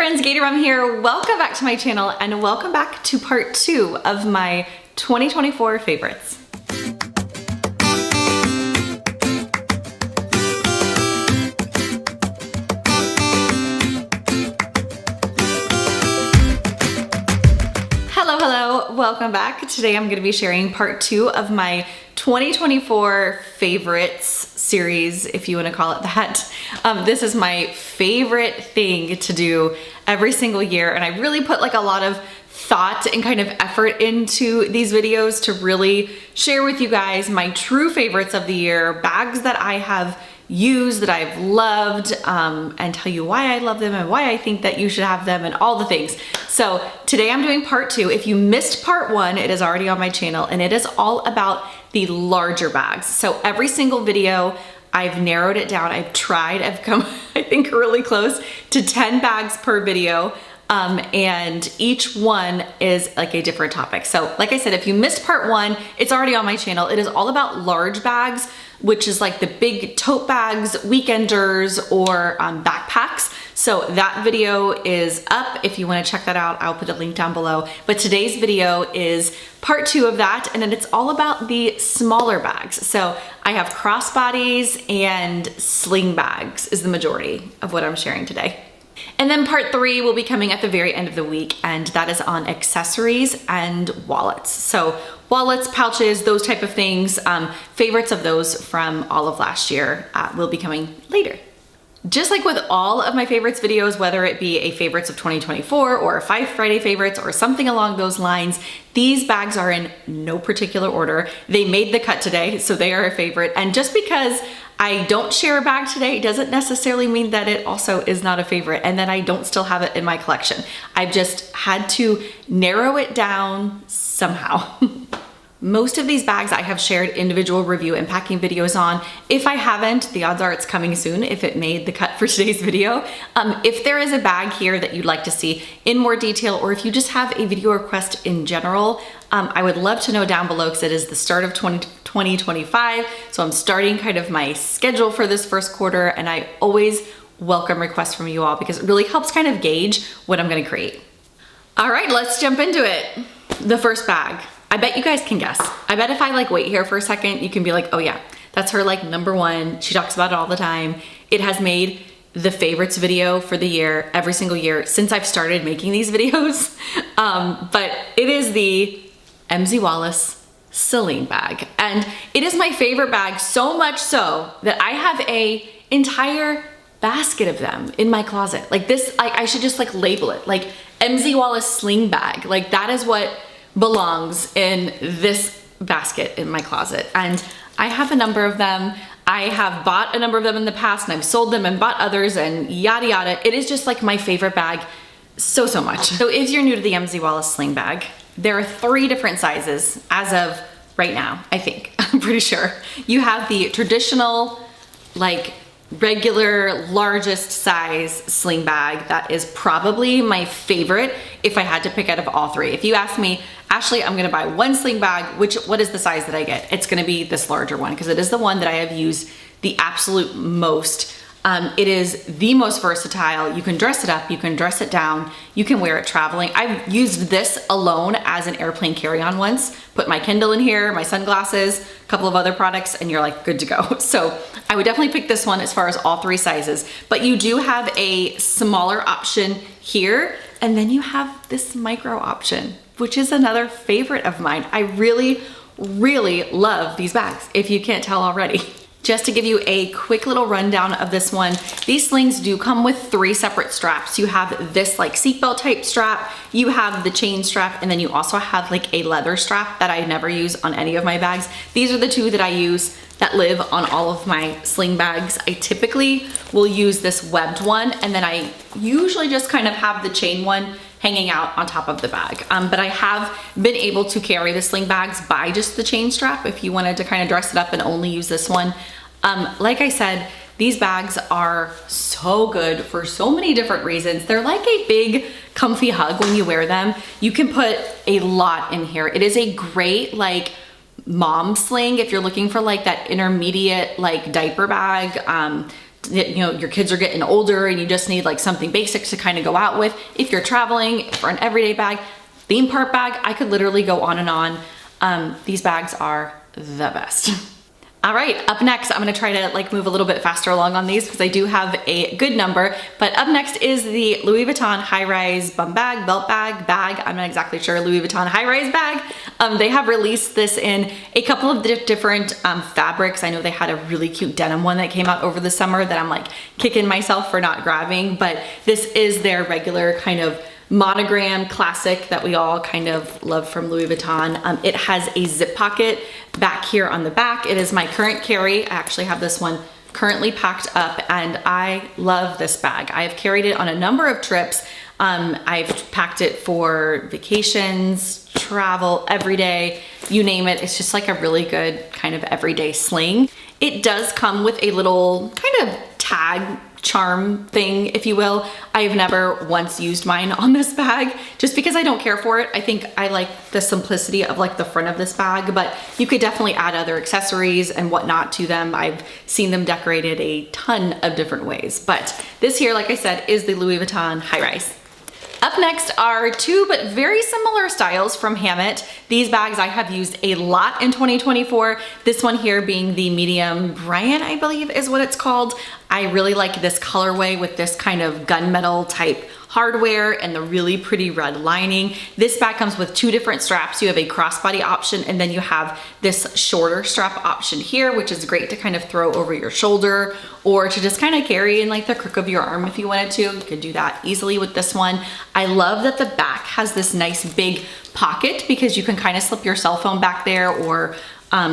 friends, GATORMOM here. Welcome back to my channel and welcome back to part 2 of my 2024 favorites. Hello, welcome back. Today I'm going to be sharing part 2 of my 2024 favorites series, if you want to call it that. This is my favorite thing to do every single year, and I really put like a lot of thought and kind of effort into these videos to really share with you guys my true favorites of the year, bags that I have used, that I've loved, and tell you why I love them and why I think that you should have them and all the things. So today I'm doing part 2. If you missed part 1, it is already on my channel and it is all about the larger bags. So every single video I've narrowed it down. I've come I think really close to 10 bags per video. And each one is like a different topic. So like I said, if you missed part 1, it's already on my channel. It is all about large bags, which is like the big tote bags, weekenders, or backpacks. So that video is up. If you want to check that out, I'll put a link down below. But today's video is part 2 of that, and then it's all about the smaller bags. So I have crossbodies and sling bags is the majority of what I'm sharing today. And then part 3 will be coming at the very end of the week, and that is on accessories and wallets. So wallets, pouches, those type of things, favorites of those from all of last year will be coming later. Just like with all of my favorites videos, whether it be a favorites of 2024 or a 5 Friday favorites or something along those lines, these bags are in no particular order. They made the cut today, so they are a favorite. And just because I don't share a bag today doesn't necessarily mean that it also is not a favorite and that I don't still have it in my collection. I've just had to narrow it down somehow. Most of these bags I have shared individual review and packing videos on. If I haven't, the odds are it's coming soon if it made the cut for today's video. If there is a bag here that you'd like to see in more detail, or if you just have a video request in general, I would love to know down below, because it is the start of 2025. So I'm starting kind of my schedule for this first quarter, and I always welcome requests from you all because it really helps kind of gauge what I'm gonna create. All right, let's jump into it. The first bag. I bet you guys can guess. I bet if I like wait here for a second, you can be like, oh yeah, that's her like #1. She talks about it all the time. It has made the favorites video for the year, every single year since I've started making these videos. But it is the Wallace sling bag. And it is my favorite bag, so much so that I have a entire basket of them in my closet. Like this, I should just like label it like Wallace sling bag. Like that is what belongs in this basket in my closet. And I have a number of them. I have bought a number of them in the past, and I've sold them and bought others and yada yada. It is just like my favorite bag so much. So if you're new to the Wallace sling bag, there are 3 different sizes as of right now, I think. I'm pretty sure. You have the traditional, like regular largest size sling bag. That is probably my favorite if I had to pick out of all 3. If you ask me, Ashley, I'm gonna buy one sling bag, what is the size that I get? It's gonna be this larger one, because it is the one that I have used the absolute most. It is the most versatile. You can dress it up, you can dress it down, you can wear it traveling. I've used this alone as an airplane carry-on once, put my Kindle in here, my sunglasses, a couple of other products, and you're like good to go. So I would definitely pick this one as far as all 3 sizes, but you do have a smaller option here, and then you have this micro option, which is another favorite of mine. I really love these bags, if you can't tell already. Just to give you a quick little rundown of this one, these slings do come with 3 separate straps. You have this like seatbelt type strap, you have the chain strap, and then you also have like a leather strap that I never use on any of my bags. These are the 2 that I use that live on all of my sling bags. I typically will use this webbed one, and then I usually just kind of have the chain one hanging out on top of the bag. But I have been able to carry the sling bags by just the chain strap if you wanted to kind of dress it up and only use this one. Like I said, these bags are so good for so many different reasons. They're like a big comfy hug when you wear them. You can put a lot in here. It is a great like mom sling if you're looking for like that intermediate like diaper bag you know, your kids are getting older and you just need like something basic to kind of go out with. If you're traveling for an everyday bag, theme park bag, I could literally go on and on. These bags are the best. All right, up next, I'm gonna try to like move a little bit faster along on these because I do have a good number, but up next is the Louis Vuitton high-rise bum bag, belt bag, I'm not exactly sure, Louis Vuitton high-rise bag. They have released this in a couple of different fabrics. I know they had a really cute denim one that came out over the summer that I'm like kicking myself for not grabbing, but this is their regular kind of monogram classic that we all kind of love from Louis Vuitton. It has a zip pocket back here on the back. It is my current carry. I actually have this one currently packed up and I love this bag. I have carried it on a number of trips. I've packed it for vacations, travel, every day, you name it. It's just like a really good kind of everyday sling. It does come with a little kind of tag charm thing, if you will. I've never once used mine on this bag just because I don't care for it. I think I like the simplicity of like the front of this bag, but you could definitely add other accessories and whatnot to them. I've seen them decorated a ton of different ways, but this here, like I said, is the Louis Vuitton high rise. Up next are two but very similar styles from Hammit. These bags I have used a lot in 2024. This one here being the medium Brian, I believe is what it's called. I really like this colorway with this kind of gunmetal type hardware and the really pretty red lining. This bag comes with two different straps. You have a crossbody option and then you have this shorter strap option here, which is great to kind of throw over your shoulder or to just kind of carry in like the crook of your arm if you wanted to. You could do that easily with this one. I love that the back has this nice big pocket because you can kind of slip your cell phone back there or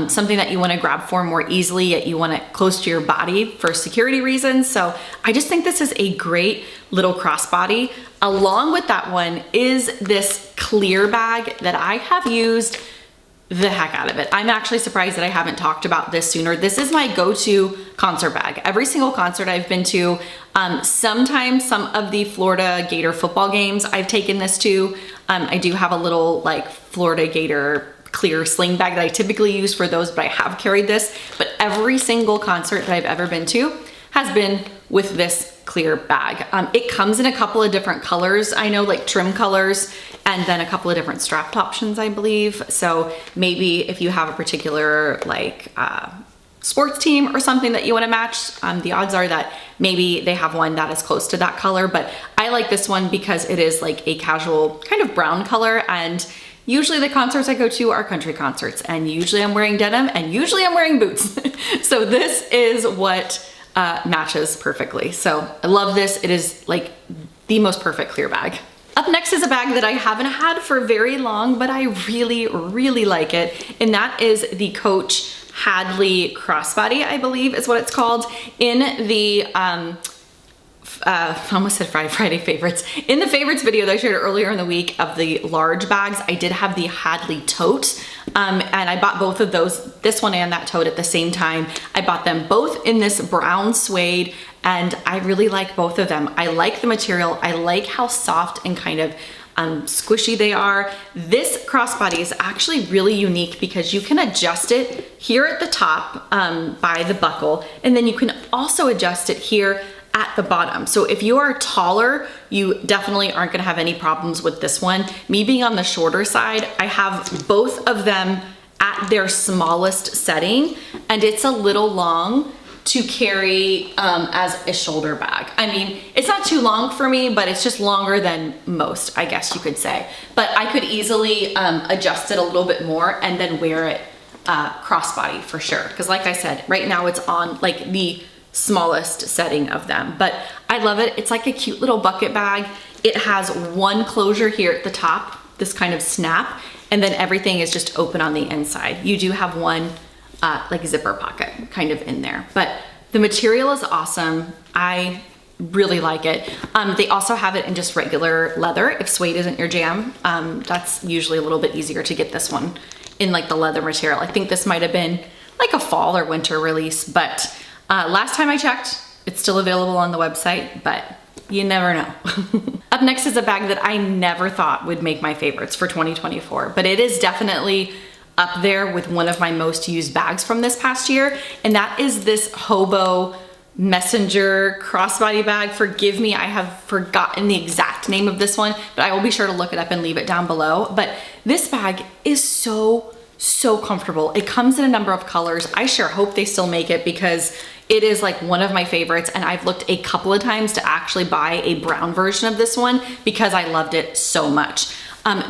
something that you want to grab for more easily, yet you want it close to your body for security reasons. So I just think this is a great little crossbody. Along with that one is this clear bag that I have used the heck out of it. I'm actually surprised that I haven't talked about this sooner. This is my go-to concert bag. Every single concert I've been to, sometimes some of the Florida Gator football games I've taken this to. I do have a little like Florida Gator clear sling bag that I typically use for those, but I have carried this. But every single concert that I've ever been to has been with this clear bag. It comes in a couple of different colors. I know, like trim colors, and then a couple of different strap options, I believe. So maybe if you have a particular like sports team or something that you want to match, the odds are that maybe they have one that is close to that color. But I like this one because it is like a casual kind of brown color, and usually the concerts I go to are country concerts, and usually I'm wearing denim and usually I'm wearing boots. So this is what matches perfectly. So I love this. It is like the most perfect clear bag. Up next is a bag that I haven't had for very long, but I really, really like it. And that is the Coach Hadley Crossbody, I believe is what it's called, in the, I almost said Friday favorites. In the favorites video that I shared earlier in the week of the large bags, I did have the Hadley tote, and I bought both of those, this one and that tote at the same time. I bought them both in this brown suede, and I really like both of them. I like the material. I like how soft and kind of squishy they are. This crossbody is actually really unique because you can adjust it here at the top by the buckle, and then you can also adjust it here at the bottom. So if you are taller, you definitely aren't gonna have any problems with this one. Me being on the shorter side, I have both of them at their smallest setting, and it's a little long to carry as a shoulder bag. I mean, it's not too long for me, but it's just longer than most, I guess you could say. But I could easily adjust it a little bit more and then wear it crossbody for sure. Because like I said, right now it's on like the smallest setting of them, but I love it. It's like a cute little bucket bag. It has one closure here at the top, this kind of snap, and then everything is just open on the inside. You do have one like zipper pocket kind of in there, but the material is awesome. I really like it. They also have it in just regular leather. If suede isn't your jam, that's usually a little bit easier to get this one in like the leather material. I think this might have been like a fall or winter release, but last time I checked, it's still available on the website, but you never know. Up next is a bag that I never thought would make my favorites for 2024, but it is definitely up there with one of my most used bags from this past year, and that is this Hobo messenger crossbody bag. Forgive me, I have forgotten the exact name of this one, but I will be sure to look it up and leave it down below. But this bag is so comfortable. It comes in a number of colors. I sure hope they still make it because it is like one of my favorites, and I've looked a couple of times to actually buy a brown version of this one because I loved it so much.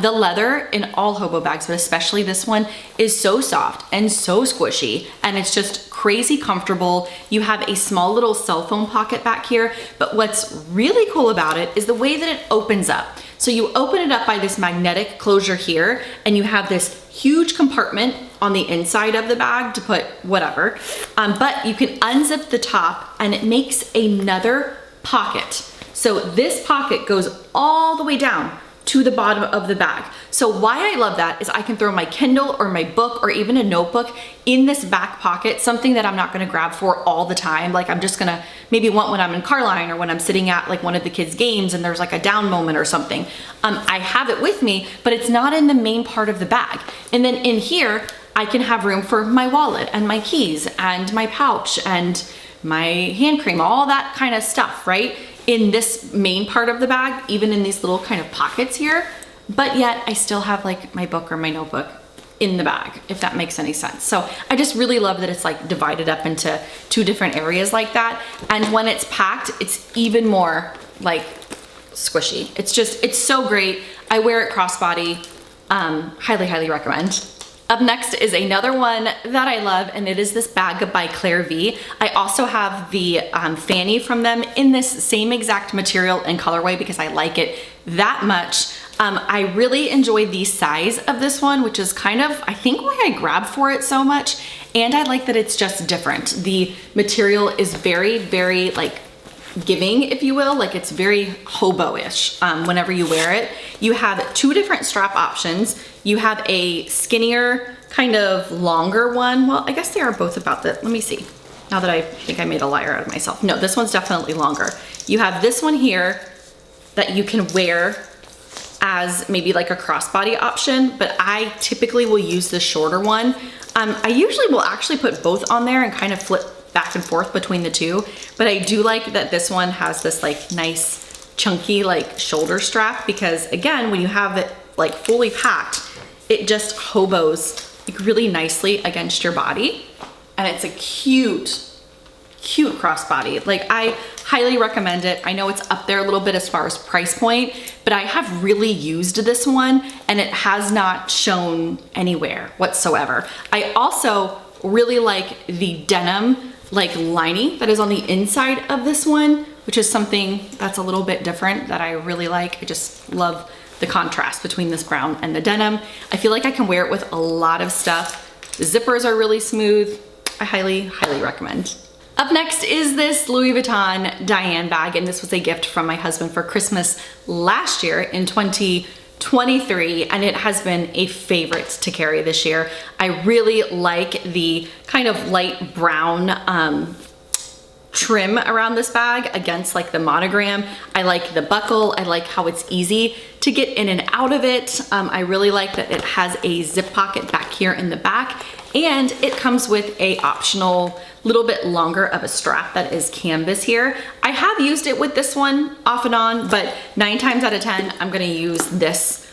The leather in all Hobo bags, but especially this one, is so soft and so squishy, and it's just crazy comfortable. You have a small little cell phone pocket back here, but what's really cool about it is the way that it opens up. So you open it up by this magnetic closure here, and you have this huge compartment on the inside of the bag to put whatever, but you can unzip the top and it makes another pocket. So this pocket goes all the way down to the bottom of the bag. So why I love that is I can throw my Kindle or my book or even a notebook in this back pocket, something that I'm not gonna grab for all the time. Like I'm just gonna maybe want when I'm in car line or when I'm sitting at like one of the kids' games and there's like a down moment or something. I have it with me, but it's not in the main part of the bag. And then in here, I can have room for my wallet and my keys and my pouch and my hand cream, all that kind of stuff, right? In this main part of the bag, even in these little kind of pockets here, but yet I still have like my book or my notebook in the bag, if that makes any sense. So I just really love that it's like divided up into two different areas like that. And when it's packed, it's even more like squishy. It's so great. I wear it crossbody, highly recommend. Up next is another one that I love, and it is this bag by Clare V. I also have the fanny from them in this same exact material and colorway because I like it that much. I really enjoy the size of this one, which is kind of, I think, why I grabbed for it so much. And I like that it's just different. The material is very like giving, if you will, like it's very hobo-ish whenever you wear it. You have two different strap options. You have a skinnier, kind of longer one. Well, I guess they are both about that. Let me see. Now that I think I made a liar out of myself. No, this one's definitely longer. You have this one here that you can wear as maybe like a crossbody option, but I typically will use the shorter one. I usually will actually put both on there and kind of flip back and forth between the two, but I do like that this one has this like nice chunky like shoulder strap, because again, when you have it like fully packed, it just hobos like really nicely against your body, and it's a cute crossbody. Like I highly recommend it. I know it's up there a little bit as far as price point, but I have really used this one and it has not shown anywhere whatsoever. I also really like the denim like lining that is on the inside of this one, which is something that's a little bit different that I really like. I just love the contrast between this brown and the denim. I feel like I can wear it with a lot of stuff. The zippers are really smooth. I highly recommend. Up next is this Louis Vuitton Diane bag, and this was a gift from my husband for Christmas last year in 2023, and it has been a favorite to carry this year. I really like the kind of light brown trim around this bag against like the monogram. I like the buckle. I like how it's easy to get in and out of it. I really like that it has a zip pocket back here in the back, and it comes with a optional little bit longer of a strap that is canvas here. I have used it with this one off and on, but 9 times out of 10, I'm gonna use this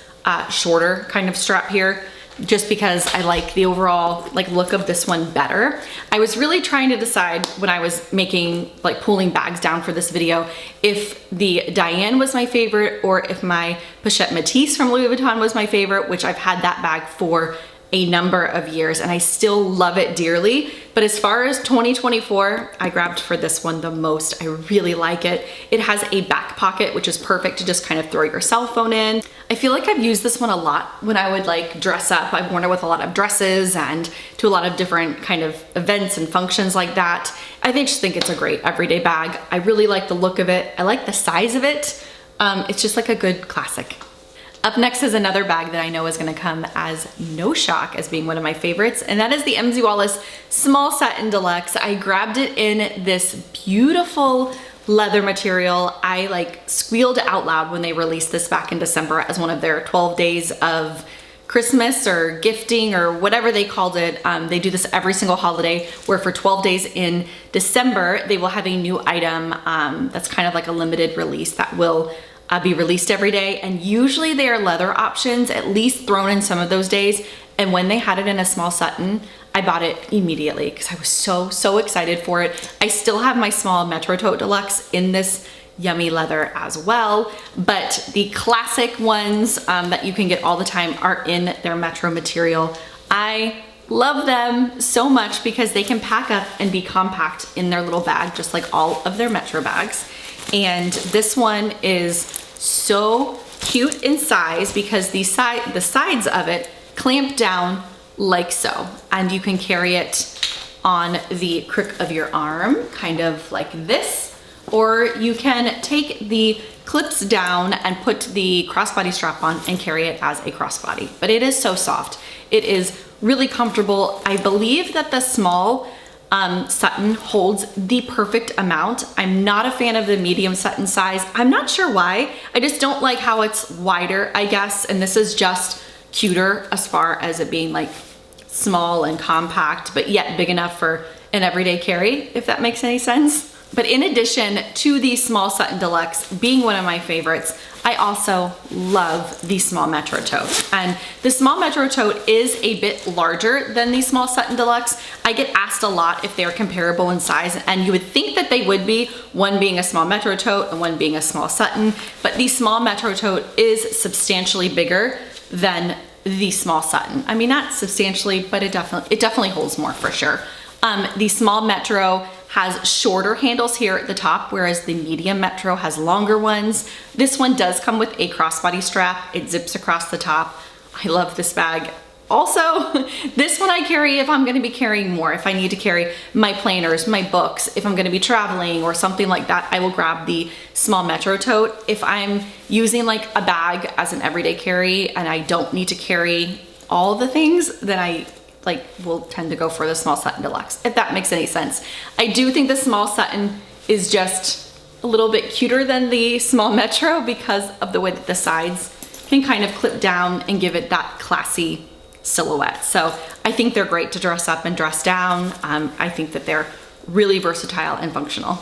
shorter kind of strap here, just because I like the overall like look of this one better. I was really trying to decide when I was making, like pulling bags down for this video, if the Diane was my favorite or if my Pochette Métis from Louis Vuitton was my favorite, which I've had that bag for a number of years and I still love it dearly. But as far as 2024, I grabbed for this one the most. I really like it. It has a back pocket, which is perfect to just kind of throw your cell phone in. I feel like I've used this one a lot when I would like dress up. I've worn it with a lot of dresses and to a lot of different kind of events and functions like that. I just think it's a great everyday bag. I really like the look of it. I like the size of it. It's just like a good classic. Up next is another bag that I know is gonna come as no shock as being one of my favorites, and that is the MZ Wallace Small Satin Deluxe. I grabbed it in this beautiful leather material. I like squealed out loud when they released this back in December as one of their 12 days of Christmas or gifting or whatever they called it. They do this every single holiday, where for 12 days in December, they will have a new item that's kind of like a limited release that will be released every day. And usually they are leather options, at least thrown in some of those days. And when they had it in a small Sutton, I bought it immediately because I was so excited for it. I still have my small Metro Tote Deluxe in this yummy leather as well, but the classic ones that you can get all the time are in their Metro material. I love them so much because they can pack up and be compact in their little bag, just like all of their Metro bags. And this one is so cute in size because the sides of it clamp down like so, and you can carry it on the crook of your arm, kind of like this. Or you can take the clips down and put the crossbody strap on and carry it as a crossbody. But it is so soft. It is really comfortable. I believe that the small Sutton holds the perfect amount. I'm not a fan of the medium Sutton size. I'm not sure why. I just don't like how it's wider, I guess. And this is just cuter as far as it being like small and compact, but yet big enough for an everyday carry, if that makes any sense. But in addition to the small Sutton Deluxe being one of my favorites, I also love the small Metro Tote. And the small Metro Tote is a bit larger than the small Sutton Deluxe. I get asked a lot if they're comparable in size, and you would think that they would be, one being a small Metro Tote and one being a small Sutton, but the small Metro Tote is substantially bigger than the small Sutton. I mean, not substantially, but it definitely holds more for sure. The small Metro has shorter handles here at the top, whereas the medium Metro has longer ones. This one does come with a crossbody strap. It zips across the top. I love this bag. Also, this one I carry if I'm gonna be carrying more. If I need to carry my planners, my books, if I'm gonna be traveling or something like that, I will grab the small Metro Tote. If I'm using like a bag as an everyday carry and I don't need to carry all the things, then I will tend to go for the small Sutton Deluxe, if that makes any sense. I do think the small Sutton is just a little bit cuter than the small Metro because of the way that the sides can kind of clip down and give it that classy silhouette. So I think they're great to dress up and dress down. I think that they're really versatile and functional.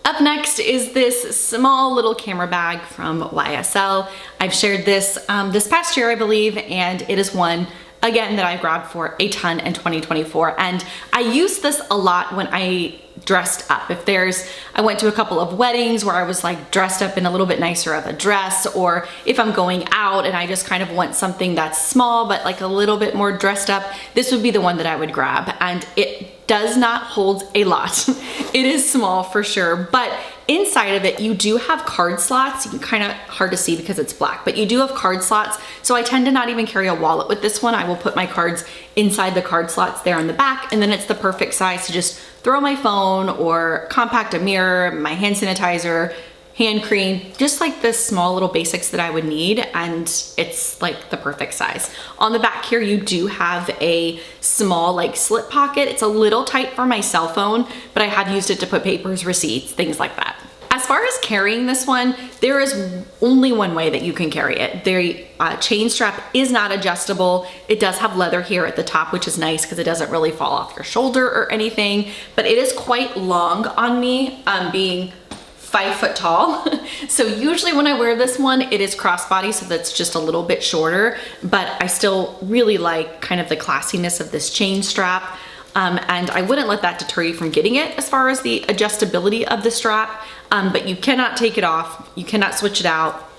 Up next is this small little camera bag from YSL. I've shared this this past year, I believe, and it is one again that I grabbed for a ton in 2024. And I used this a lot when I dressed up. I went to a couple of weddings where I was like dressed up in a little bit nicer of a dress, or if I'm going out and I just kind of want something that's small but like a little bit more dressed up, this would be the one that I would grab. And it does not hold a lot. It is small for sure, but inside of it, you do have card slots. You can kind of hard to see because it's black, but you do have card slots. So I tend to not even carry a wallet with this one. I will put my cards inside the card slots there on the back, and then it's the perfect size to just throw my phone or compact a mirror, my hand sanitizer, hand cream, just like the small little basics that I would need, and it's like the perfect size. On the back here, you do have a small like slip pocket. It's a little tight for my cell phone, but I have used it to put papers, receipts, things like that. As far as carrying this one, there is only one way that you can carry it. The chain strap is not adjustable. It does have leather here at the top, which is nice because it doesn't really fall off your shoulder or anything, but it is quite long on me, being 5 foot tall. So usually when I wear this one, it is crossbody, so that's just a little bit shorter, but I still really like kind of the classiness of this chain strap. And I wouldn't let that deter you from getting it as far as the adjustability of the strap, but you cannot take it off. You cannot switch it out.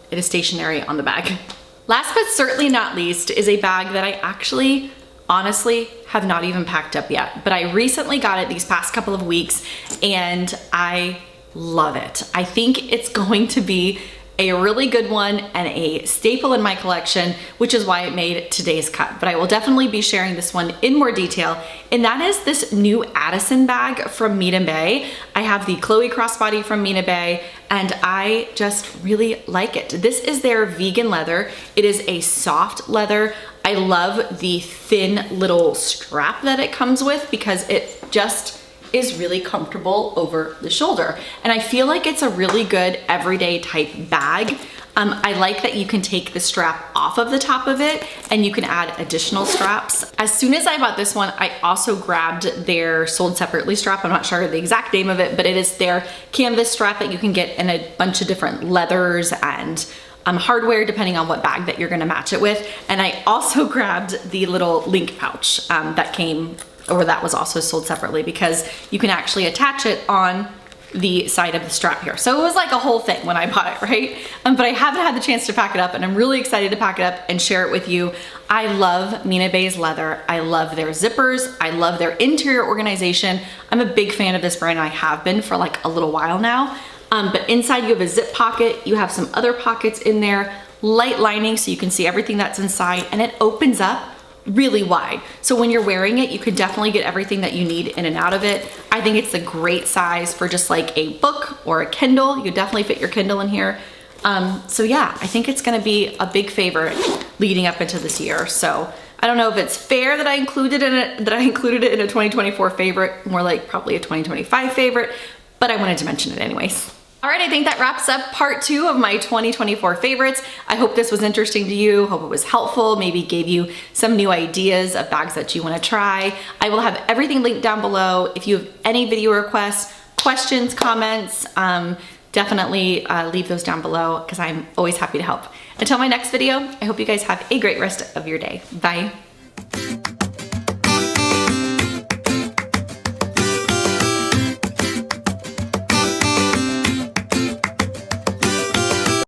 It is stationary on the bag. Last but certainly not least is a bag that I actually honestly have not even packed up yet, but I recently got it these past couple of weeks and I love it. I think it's going to be a really good one and a staple in my collection, which is why it made today's cut. But I will definitely be sharing this one in more detail, and that is this new Addison bag from Mea Bay. I have the Chloe crossbody from Mea Bay, and I just really like it. This is their vegan leather. It is a soft leather. I love the thin little strap that it comes with because it just is really comfortable over the shoulder. And I feel like it's a really good everyday type bag. I like that you can take the strap off of the top of it and you can add additional straps. As soon as I bought this one, I also grabbed their sold separately strap. I'm not sure the exact name of it, but it is their canvas strap that you can get in a bunch of different leathers and hardware depending on what bag that you're gonna match it with. And I also grabbed the little link pouch that came, or that was also sold separately, because you can actually attach it on the side of the strap here. So it was like a whole thing when I bought it, right? But I haven't had the chance to pack it up, and I'm really excited to pack it up and share it with you. I love Mea Bay's leather. I love their zippers. I love their interior organization. I'm a big fan of this brand. I have been for like a little while now. But inside you have a zip pocket. You have some other pockets in there, light lining so you can see everything that's inside, and it opens up really wide. So when you're wearing it, you can definitely get everything that you need in and out of it. I think it's a great size for just like a book or a Kindle. You could definitely fit your Kindle in here. So yeah, I think it's gonna be a big favorite leading up into this year. So I don't know if it's fair that I included it in a 2024 favorite, more like probably a 2025 favorite, but I wanted to mention it anyways. All right, I think that wraps up part 2 of my 2024 favorites. I hope this was interesting to you. Hope it was helpful, maybe gave you some new ideas of bags that you wanna try. I will have everything linked down below. If you have any video requests, questions, comments, definitely leave those down below because I'm always happy to help. Until my next video, I hope you guys have a great rest of your day. Bye.